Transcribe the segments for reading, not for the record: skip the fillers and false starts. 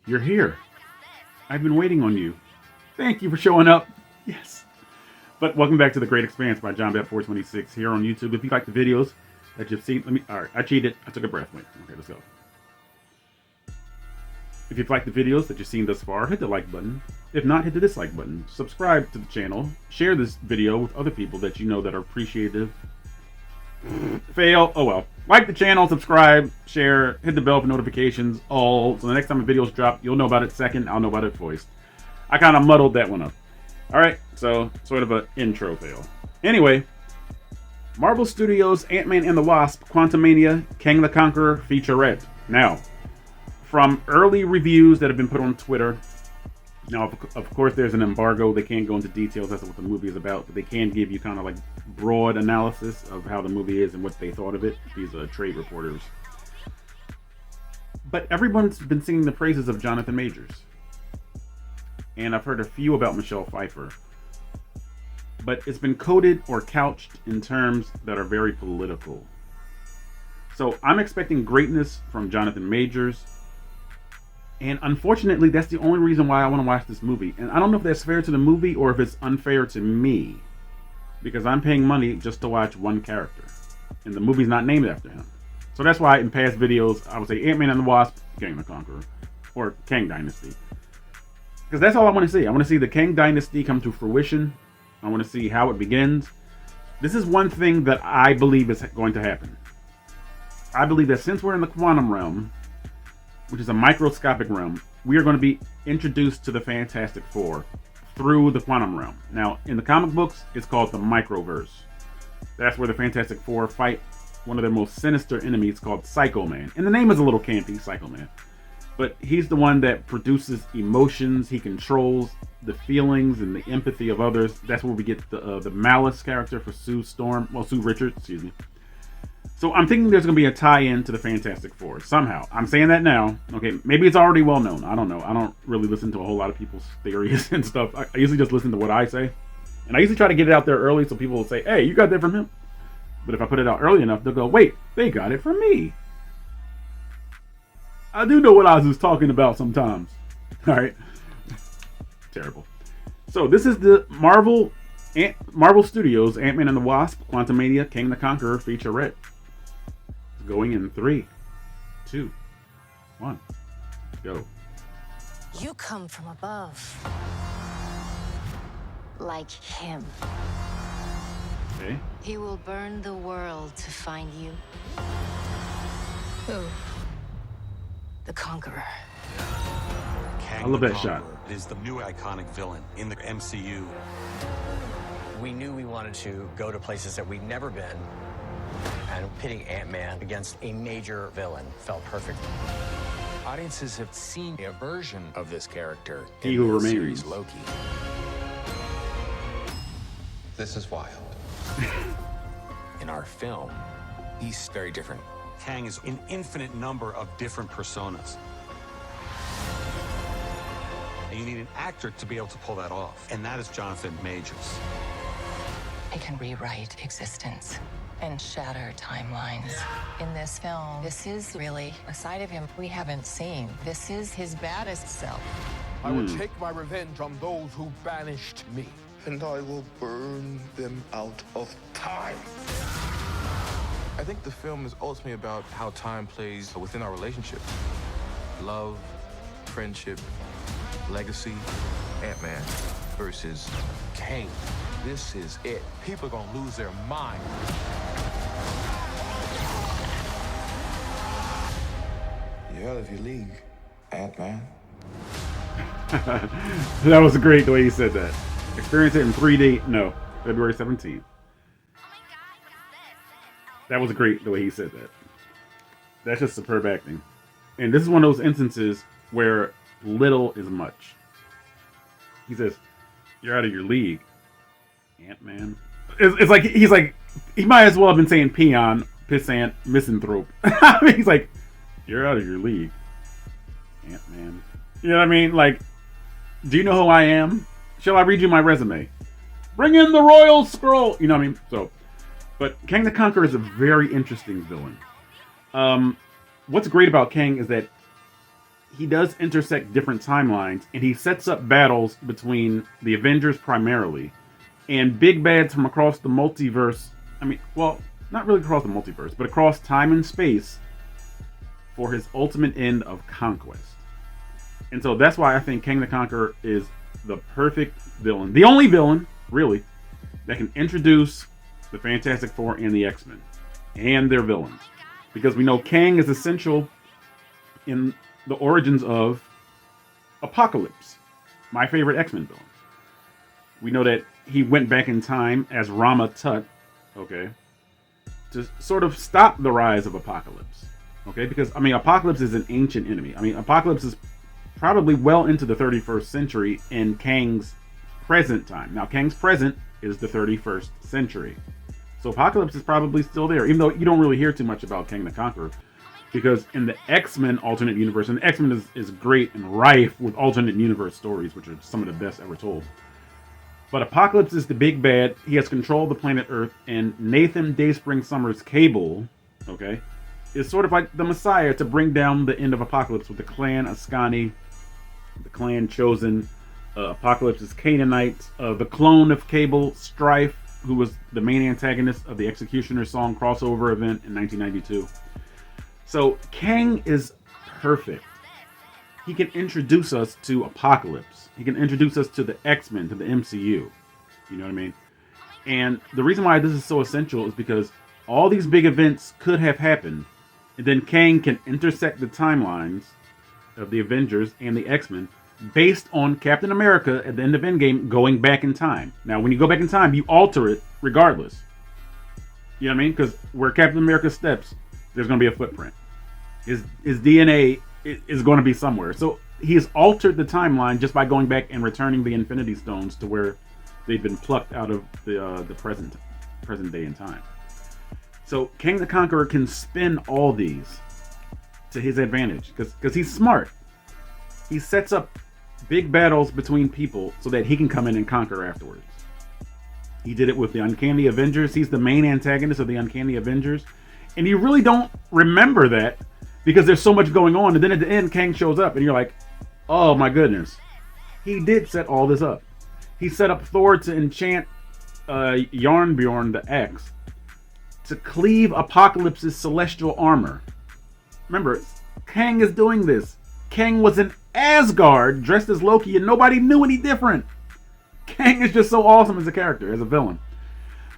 You're here. I've been waiting on you. Thank you for showing up. Yes. But welcome back to The Great Expanse by JohnBat426 here on YouTube. If you like the videos that you've seen, alright, I cheated. I took a breath. Wait, okay, let's go. If you've liked the videos that you've seen thus far, hit the like button. If not, hit the dislike button. Subscribe to the channel. Share this video with other people that you know that are appreciative. Fail. Oh well. Like the channel, subscribe, share, hit the bell for notifications, all. So the next time a video's dropped, you'll know about it second, I'll know about it first. I kind of muddled that one up. Alright, so sort of an intro fail. Anyway, Marvel Studios' Ant-Man and the Wasp Quantumania Kang the Conqueror Featurette. Now, from early reviews that have been put on Twitter, now of course there's an embargo, they can't go into details as to what the movie is about, but they can give you kind of like broad analysis of how the movie is and what they thought of it. These are trade reporters. But everyone's been singing the praises of Jonathan Majors. And I've heard a few about Michelle Pfeiffer. But it's been coded or couched in terms that are very political. So I'm expecting greatness from Jonathan Majors. And unfortunately, that's the only reason why I want to watch this movie. And I don't know if that's fair to the movie or if it's unfair to me. Because I'm paying money just to watch one character. And the movie's not named after him. So that's why in past videos, I would say Ant-Man and the Wasp, Kang the Conqueror. Or Kang Dynasty. Because that's all I want to see. I want to see the Kang Dynasty come to fruition. I want to see how it begins. This is one thing that I believe is going to happen. I believe that since we're in the quantum realm, which is a microscopic realm, we are going to be introduced to the Fantastic Four through the quantum realm. Now, in the comic books, it's called the Microverse. That's where the Fantastic Four fight one of their most sinister enemies called Psycho Man. And the name is a little campy, Psycho Man. But he's the one that produces emotions. He controls the feelings and the empathy of others. That's where we get the Malice character for Sue Richards, excuse me. So I'm thinking there's going to be a tie-in to the Fantastic Four somehow. I'm saying that now. Okay, maybe it's already well known. I don't know. I don't really listen to a whole lot of people's theories and stuff. I usually just listen to what I say. And I usually try to get it out there early so people will say, hey, you got that from him? But if I put it out early enough, they'll go, wait, they got it from me. I do know what I was talking about sometimes. All right. Terrible. So this is the Marvel Studios Ant-Man and the Wasp Quantumania Kang the Conqueror Featurette. Going in 3, 2, 1, go. You come from above. Like him. Okay. He will burn the world to find you. Who? The Conqueror. I love that shot. Is the new iconic villain in the MCU. We knew we wanted to go to places that we'd never been. And pitting Ant-Man against a major villain felt perfect. Audiences have seen a version of this character He in Who the Remains. series Loki. This is wild. In our film, he's very different. Kang is an infinite number of different personas. And you need an actor to be able to pull that off. And that is Jonathan Majors. He can rewrite existence and shatter timelines. In this film, this is really a side of him we haven't seen. This is his baddest self. I will take my revenge on those who banished me. And I will burn them out of time. I think the film is ultimately about how time plays within our relationships. Love, friendship, legacy, Ant-Man versus Kang. This is it. People are gonna lose their mind. You're out of your league, Ant-Man. That was great the way he said that. Experience it in 3D. No, February 17th. That was great the way he said that. That's just superb acting. And this is one of those instances where little is much. He says, you're out of your league, Ant-Man. It's like, he might as well have been saying peon, pissant, misanthrope. I mean, he's like, you're out of your league, Ant-Man. You know what I mean? Like, do you know who I am? Shall I read you my resume? Bring in the royal scroll! You know what I mean? So, but Kang the Conqueror is a very interesting villain. What's great about Kang is that he does intersect different timelines, and he sets up battles between the Avengers primarily and big bads from across the multiverse. I mean, well, not really across the multiverse, but across time and space for his ultimate end of conquest. And so that's why I think Kang the Conqueror is the perfect villain. The only villain, really, that can introduce the Fantastic Four and the X-Men and their villains. Because we know Kang is essential in the origins of Apocalypse, my favorite X-Men villain. We know that he went back in time as Rama Tut, okay, to sort of stop the rise of Apocalypse, okay? Because, I mean, Apocalypse is an ancient enemy. I mean, Apocalypse is probably well into the 31st century in Kang's present time. Now, Kang's present is the 31st century. So Apocalypse is probably still there, even though you don't really hear too much about Kang the Conqueror. Because in the X-Men alternate universe, and the X-Men is great and rife with alternate universe stories, which are some of the best ever told. But Apocalypse is the big bad. He has control of the planet Earth, and Nathan Dayspring Summers Cable, okay, is sort of like the Messiah to bring down the end of Apocalypse with the clan Ascani, the clan Chosen, Apocalypse's Canaanites, the clone of Cable, Strife, who was the main antagonist of the Executioner Song crossover event in 1992. So Kang is perfect. He can introduce us to Apocalypse. He can introduce us to the X-Men, to the MCU. You know what I mean? And the reason why this is so essential is because all these big events could have happened, and then Kang can intersect the timelines of the Avengers and the X-Men based on Captain America at the end of Endgame going back in time. Now, when you go back in time, you alter it regardless. You know what I mean? Because where Captain America steps, there's going to be a footprint. His DNA is going to be somewhere. So he has altered the timeline just by going back and returning the Infinity Stones to where they've been plucked out of the present day in time. So Kang the Conqueror can spin all these to his advantage because he's smart. He sets up big battles between people so that he can come in and conquer afterwards. He did it with the Uncanny Avengers. He's the main antagonist of the Uncanny Avengers. And you really don't remember that because there's so much going on. And then at the end, Kang shows up and you're like, oh my goodness. He did set all this up. He set up Thor to enchant Yarnbjorn the X to cleave Apocalypse's celestial armor. Remember, Kang is doing this. Kang was in Asgard dressed as Loki and nobody knew any different. Kang is just so awesome as a character, as a villain.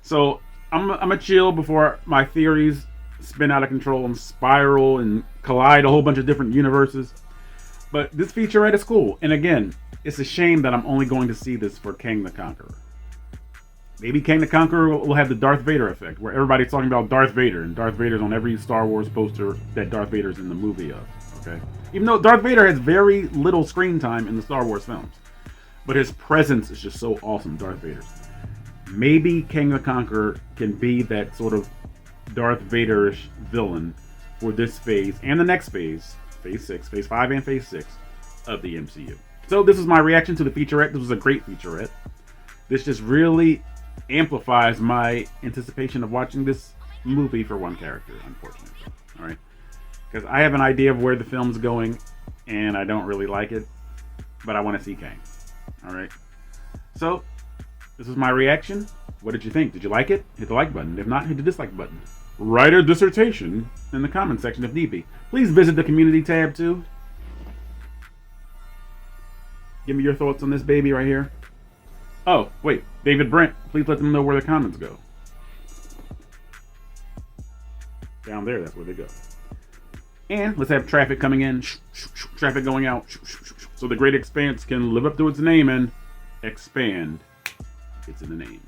So I'm gonna chill before my theories spin out of control and spiral and collide a whole bunch of different universes. But this featurette is cool. And again, it's a shame that I'm only going to see this for Kang the Conqueror. Maybe Kang the Conqueror will have the Darth Vader effect, where everybody's talking about Darth Vader, and Darth Vader's on every Star Wars poster that Darth Vader's in the movie of. Okay? Even though Darth Vader has very little screen time in the Star Wars films. But his presence is just so awesome, Darth Vader's. Maybe Kang the Conqueror can be that sort of Darth Vader-ish villain for this phase and the next phase, phase 6, phase 5 and phase 6 of the MCU. So this is my reaction to the featurette. This was a great featurette. This just really amplifies my anticipation of watching this movie for one character, unfortunately. All right? Because I have an idea of where the film's going, and I don't really like it, but I want to see Kang. All right? So, this is my reaction. What did you think? Did you like it? Hit the like button. If not, hit the dislike button. Write a dissertation in the comment section if need be. Please visit the community tab too. Give me your thoughts on this baby right here. Oh, wait. David Brent, please let them know where the comments go. Down there, that's where they go. And let's have traffic coming in, traffic going out, so the Great Expanse can live up to its name and expand. It's in the name.